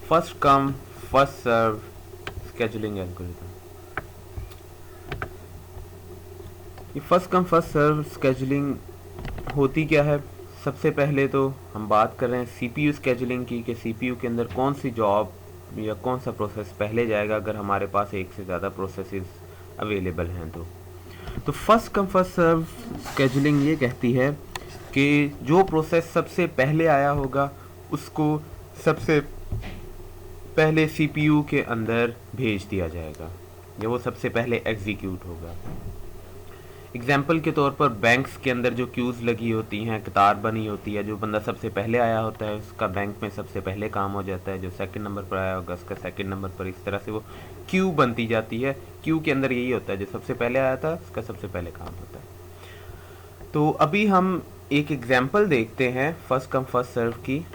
First come first serve scheduling algorithm. ये first come first serve scheduling होती क्या है? सबसे पहले तो हम बात कर रहे हैं सीपीयू स्केजुलिंग की, कि सीपीयू के अंदर कौन सी जॉब या कौन सा प्रोसेस पहले जाएगा अगर हमारे पास एक से ज़्यादा प्रोसेसेस अवेलेबल हैं। तो first come first serve scheduling ये कहती है कि जो प्रोसेस सबसे पहले आया होगा उसको सबसे पहले सीपीयू के अंदर भेज दिया जाएगा या वो सबसे पहले एग्जीक्यूट होगा। एग्जाम्पल के तौर पर बैंक्स के अंदर जो क्यूज़ लगी होती हैं, कतार बनी होती है, जो बंदा सबसे पहले आया होता है उसका बैंक में सबसे पहले काम हो जाता है, जो सेकंड नंबर पर आया होगा उसका सेकंड नंबर पर, इस तरह से वो क्यू बनती जाती है। क्यू के अंदर यही होता है, जो सबसे पहले आया था उसका सबसे पहले काम होता है। तो अभी हम एक एग्जाम्पल देखते हैं फर्स्ट कम फर्स्ट सर्व की,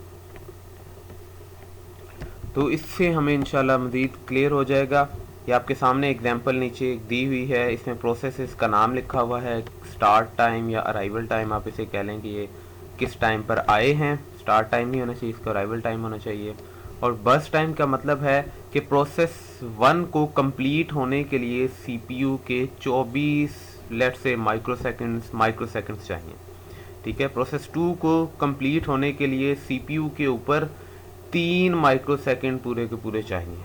तो इससे हमें इंशाल्लाह मज़ीद क्लियर हो जाएगा। ये आपके सामने एग्जांपल नीचे दी हुई है, इसमें प्रोसेसेस का नाम लिखा हुआ है, स्टार्ट टाइम या अराइवल टाइम आप इसे कह लें कि ये किस टाइम पर आए हैं। स्टार्ट टाइम नहीं होना चाहिए, इसका अराइवल टाइम होना चाहिए। और बर्स्ट टाइम का मतलब है कि प्रोसेस 1 को कंप्लीट होने के लिए सीपीयू के 24 लेट से माइक्रोसेकंड्स चाहिए। ठीक है, प्रोसेस 2 को कंप्लीट होने के लिए सीपीयू के ऊपर 3 माइक्रोसेकंड पूरे के पूरे चाहिए।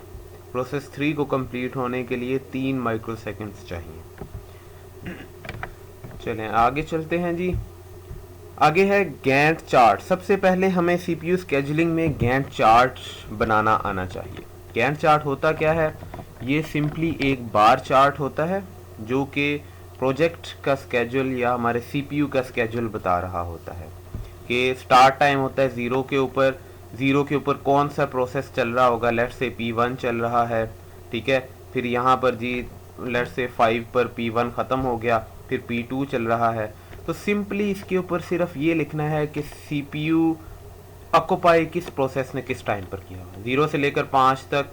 प्रोसेस 3 को कंप्लीट होने के लिए 3 माइक्रोसेकंड्स चाहिए। चलें आगे चलते हैं जी। आगे है गैंट चार्ट। सबसे पहले हमें सीपीयू स्केजुलिंग में गैंट चार्ट बनाना आना चाहिए। गैंट चार्ट होता क्या है? ये सिंपली एक बार चार्ट होता है जो कि प्रोजेक्ट का स्केजुल या हमारे सीपीयू का स्केजुल बता रहा होता है कि स्टार्ट टाइम होता है ज़ीरो के ऊपर कौन सा प्रोसेस चल रहा होगा। लेट से P1 चल रहा है, ठीक है। फिर यहाँ पर जी लेट से 5 पर P1 ख़त्म हो गया, फिर P2 चल रहा है। तो सिंपली इसके ऊपर सिर्फ ये लिखना है कि CPU ऑक्यूपाई किस प्रोसेस ने किस टाइम पर किया हुआ है। 0 से लेकर 5 तक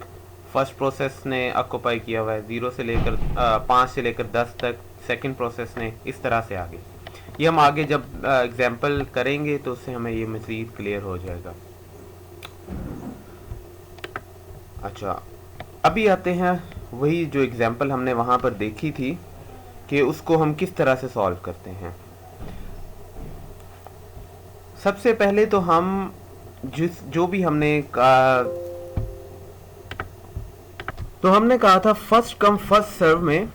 फर्स्ट प्रोसेस ने ऑक्यूपाई किया हुआ है, 0 से लेकर 5 से लेकर 10 तक सेकंड प्रोसेस ने, इस तरह से आगे। ये हम आगे जब एग्जांपल करेंगे तो उससे हमें ये मज़ीद क्लियर हो जाएगा। अच्छा, अभी आते हैं वही जो एग्जांपल हमने वहाँ पर देखी थी कि उसको हम किस तरह से सॉल्व करते हैं। सबसे पहले तो हम जो भी हमने कहा था फर्स्ट कम फर्स्ट सर्व में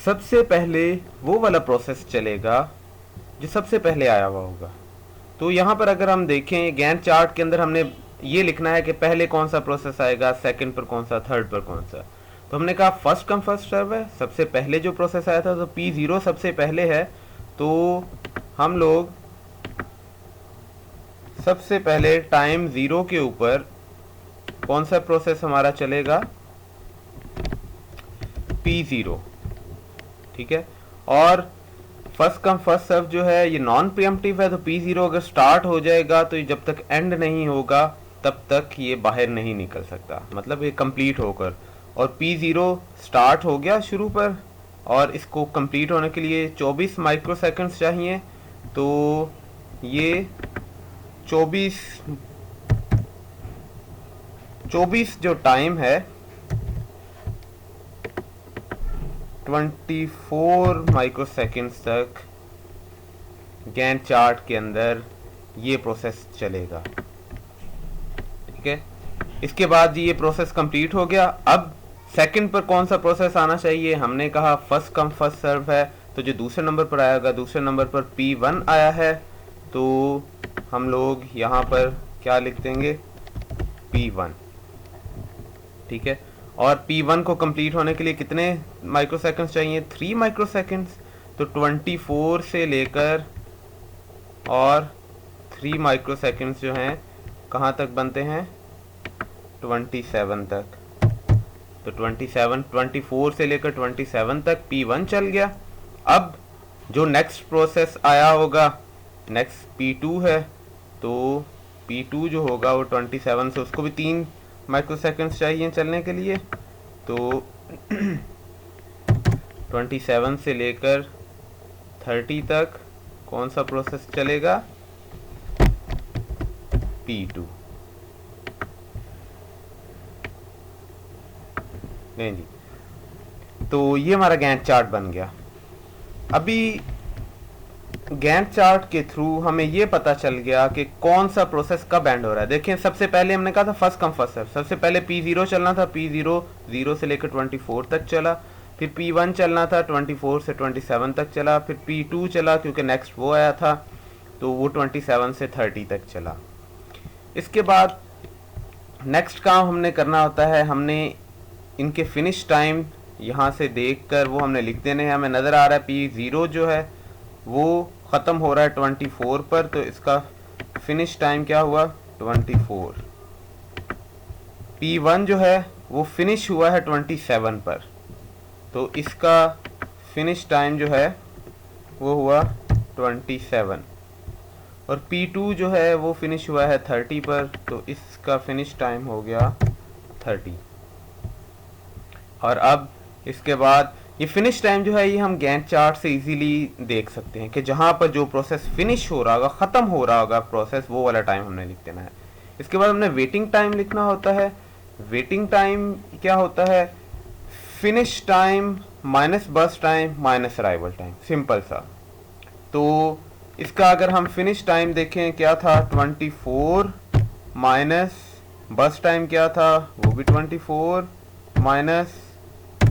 सबसे पहले वो वाला प्रोसेस चलेगा जो सबसे पहले आया हुआ होगा। तो यहाँ पर अगर हम देखें गैंट चार्ट के अंदर हमने ये लिखना है कि पहले कौन सा प्रोसेस आएगा, सेकंड पर कौन सा, थर्ड पर कौन सा। तो हमने कहा फर्स्ट कम फर्स्ट सर्व है, सबसे पहले जो प्रोसेस आया था तो P0 सबसे पहले है, तो हम लोग सबसे पहले टाइम 0 के ऊपर कौन सा प्रोसेस हमारा चलेगा, P0, ठीक है। और फर्स्ट कम फर्स्ट सर्व जो है ये नॉन प्रीएम्प्टिव है, तो P0 अगर स्टार्ट हो जाएगा तो जब तक एंड नहीं होगा तब तक ये बाहर नहीं निकल सकता, मतलब ये कंप्लीट होकर। और P0 स्टार्ट हो गया शुरू पर और इसको कंप्लीट होने के लिए 24 माइक्रोसेकंड्स चाहिए, तो ये 24 जो टाइम है 24 माइक्रोसेकंड्स तक गैंट चार्ट के अंदर ये प्रोसेस चलेगा, ठीक है। इसके बाद ये प्रोसेस कंप्लीट हो गया। अब सेकंड पर कौन सा प्रोसेस आना चाहिए? हमने कहा फर्स्ट कम फर्स्ट सर्व है, तो जो दूसरे नंबर पर आएगा, दूसरे नंबर पर P1 आया है, तो हम लोग यहाँ पर क्या लिख देंगे, P1, ठीक है। और P1 को कंप्लीट होने के लिए कितने माइक्रोसेकंड्स चाहिए, 3 माइक्रोसेकंड्स। तो 24 से लेकर और 3 माइक्रोसेकंड्स जो हैं कहाँ तक बनते हैं, 27 तक। तो 24 से लेकर 27 तक P1 चल गया। अब जो नेक्स्ट प्रोसेस आया होगा, नेक्स्ट P2 है, तो P2 जो होगा वो 27 से, उसको भी 3 माइक्रोसेकंड्स चाहिए चलने के लिए। तो 27 से लेकर 30 तक कौन सा प्रोसेस चलेगा, P2। लें जी, तो ये हमारा गैंट चार्ट बन गया। अभी गैंट चार्ट के थ्रू हमें ये पता चल गया कि कौन सा प्रोसेस कब एंड हो रहा है। देखिए सबसे पहले हमने कहा था फर्स्ट कम फर्स्ट सर्व, सबसे पहले P0 चलना था, P0 0 से लेकर 24 तक चला, फिर P1 चलना था 24 से 27 तक चला, फिर P2 चला क्योंकि नेक्स्ट वो आया था तो वो 27 से 30 तक चला। इसके बाद नेक्स्ट काम हमने करना होता है, हमने इनके फिनिश टाइम यहाँ से देखकर वो हमने लिख देने हैं। हमें नज़र आ रहा है P0 जो है वो ख़त्म हो रहा है 24 पर, तो इसका फिनिश टाइम क्या हुआ 24। P1 जो है वो फिनिश हुआ है 27 पर, तो इसका फिनिश टाइम जो है वो हुआ 27। और P2 जो है वो फिनिश हुआ है 30 पर, तो इसका फिनिश टाइम हो गया 30। और अब इसके बाद ये फिनिश टाइम जो है ये हम गैंट चार्ट से इजीली देख सकते हैं कि जहाँ पर जो प्रोसेस फिनिश हो रहा होगा, ख़त्म हो रहा होगा प्रोसेस, वो वाला टाइम हमने लिख देना है। इसके बाद हमने वेटिंग टाइम लिखना होता है। वेटिंग टाइम क्या होता है, finish time minus burst time minus arrival time, simple सा। तो इसका अगर हम फिनिश टाइम देखें क्या था 24 माइनस बर्स्ट टाइम क्या था वो भी 24 माइनस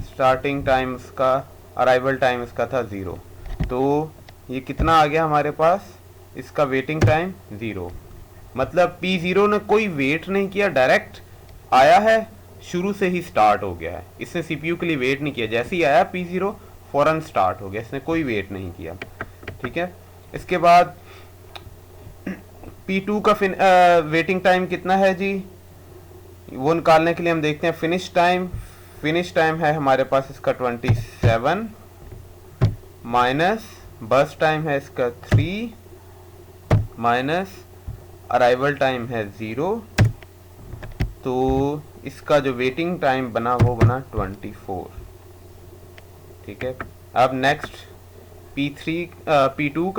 स्टार्टिंग टाइम उसका, अराइवल टाइम इसका था 0, तो ये कितना आ गया हमारे पास, इसका वेटिंग टाइम 0। मतलब P0 ने कोई वेट नहीं किया, डायरेक्ट आया है, शुरू से ही स्टार्ट हो गया है, इसने CPU के लिए वेट नहीं किया, जैसे ही आया P0 फौरन स्टार्ट हो गया, इसने कोई वेट नहीं किया। ठीक है, इसके बाद P2 का वेटिंग टाइम कितना है जी, वो निकालने के लिए हम देखते हैं फिनिश टाइम। फिनिश टाइम है हमारे पास इसका 27 माइनस बर्स्ट टाइम है इसका 3 माइनस अराइवल टाइम है 0, तो इसका जो वेटिंग टाइम बना वो बना 24। ठीक है, अब नेक्स्ट P2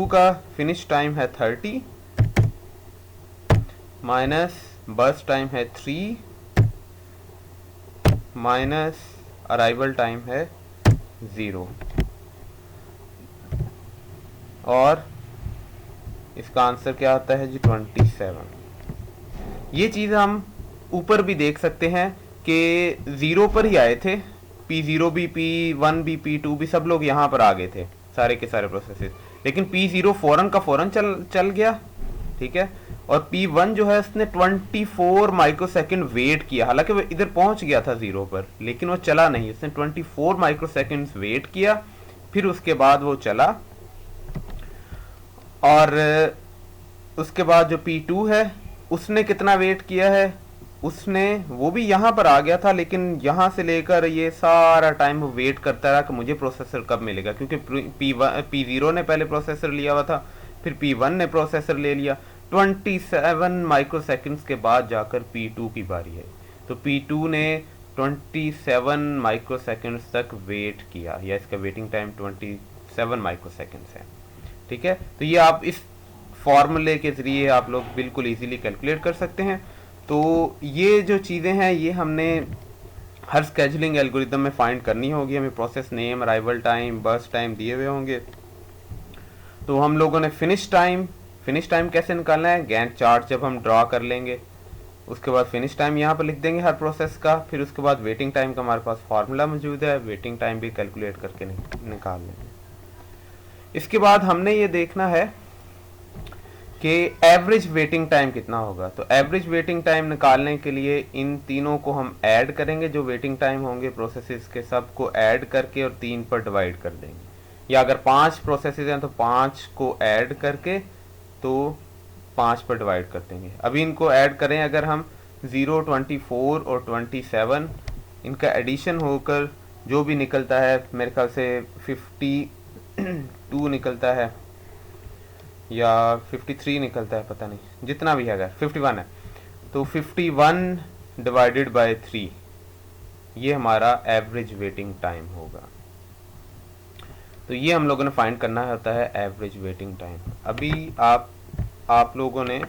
का फिनिश टाइम है 30 माइनस बर्स्ट टाइम है 3 माइनस अराइवल टाइम है 0, और इसका आंसर क्या आता है जी 27। ये चीज़ हम ऊपर भी देख सकते हैं कि 0 पर ही आए थे, P0 भी, P1 भी, P2 भी, सब लोग यहाँ पर आ गए थे सारे के सारे प्रोसेसेस, लेकिन P0 फौरन का फौरन चल गया। ठीक है, और P1 जो है उसने 24 माइक्रोसेकंड वेट किया, हालांकि वो इधर पहुंच गया था 0 पर, लेकिन वो चला नहीं, उसने 24 माइक्रोसेकंड वेट किया, फिर उसके बाद वो चला। और उसके बाद जो P2 है उसने कितना वेट किया है, उसने वो भी यहाँ पर आ गया था, लेकिन यहाँ से लेकर ये सारा टाइम वो वेट करता रहा कि मुझे प्रोसेसर कब मिलेगा, क्योंकि P0 ने पहले प्रोसेसर लिया हुआ था, फिर P1 ने प्रोसेसर ले लिया। 27 माइक्रोसेकंड्स के बाद जाकर P2 की बारी है, तो P2 ने 27 माइक्रोसेकंड्स तक वेट किया, या इसका वेटिंग टाइम 27 माइक्रोसेकंड्स है। ठीक है, तो ये आप इस फॉर्मूले के ज़रिए आप लोग बिल्कुल इजीली कैलकुलेट कर सकते हैं। तो ये जो चीज़ें हैं ये हमने हर स्केजुलिंग एल्गोरिदम में फाइंड करनी होगी, हमें process name, arrival time, burst time दिए हुए होंगे। तो हम लोगों ने फिनिश टाइम कैसे निकालना है, गैंट चार्ट जब हम ड्रा कर लेंगे उसके बाद फिनिश टाइम यहाँ पर लिख देंगे हर प्रोसेस का, फिर उसके बाद वेटिंग टाइम का हमारे पास फार्मूला मौजूद है, वेटिंग टाइम भी कैलकुलेट करके निकाल लेंगे। इसके बाद हमने ये देखना है कि एवरेज वेटिंग टाइम कितना होगा। तो एवरेज वेटिंग टाइम निकालने के लिए इन तीनों को हम ऐड करेंगे, जो वेटिंग टाइम होंगे प्रोसेसेस के सबको ऐड करके और 3 पर डिवाइड कर देंगे, या अगर 5 प्रोसेसेस हैं तो 5 को ऐड करके तो 5 पर डिवाइड कर देंगे। अभी इनको ऐड करें अगर हम 0, 24 और 27, इनका एडिशन होकर जो भी निकलता है मेरे ख्याल से 52 निकलता है या 53 निकलता है, पता नहीं, जितना भी है, अगर 51 है तो 51 डिवाइडेड बाय 3, ये हमारा एवरेज वेटिंग टाइम होगा। तो ये हम लोगों ने फाइंड करना होता है एवरेज वेटिंग टाइम। अभी आप लोगों ने